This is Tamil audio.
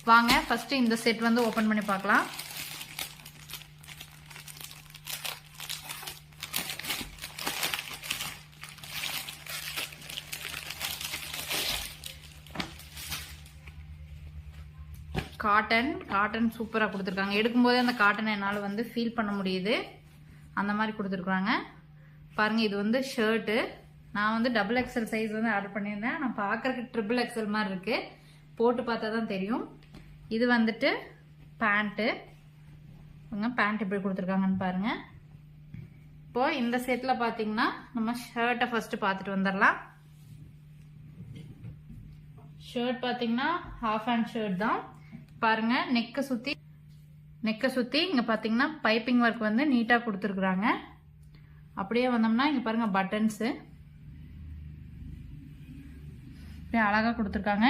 வாங்க ஃபர்ஸ்ட் இந்த செட் வந்து ஓபன் பண்ணி பார்க்கலாம். காட்டன் சூப்பரா கொடுத்துருக்காங்க. எடுக்கும்போதே அந்த காட்டனை என்னால வந்து ஃபீல் பண்ண முடியுது. அந்த மாதிரி கொடுத்துருக்காங்க பாருங்க. இது வந்து ஷர்ட்டு. நான் வந்து XXL சைஸ் வந்து ஆர்டர் பண்ணியிருந்தேன். நான் பார்க்கறதுக்கு XXL மாதிரி இருக்கு. போட்டு பார்த்தா தான் தெரியும். இது வந்துட்டு பேண்ட்டு. பேண்ட் எப்படி கொடுத்துருக்காங்கன்னு பாருங்க. இப்போ இந்த செட்ல பாத்தீங்கன்னா நம்ம ஷர்ட்டை ஃபர்ஸ்ட் பார்த்துட்டு வந்துடலாம். ஷர்ட் பாத்தீங்கன்னா ஹாஃப் ஹேண்ட் ஷர்ட் தான். பாருங்க நெக்க சுத்தி இங்க பாத்தீங்கன்னா பைப்பிங் ஒர்க் வந்து நீட்டா கொடுத்துருக்காங்க. அப்படியே வந்தோம்னா இங்க பாருங்க பட்டன்ஸ் அழகா கொடுத்துருக்காங்க.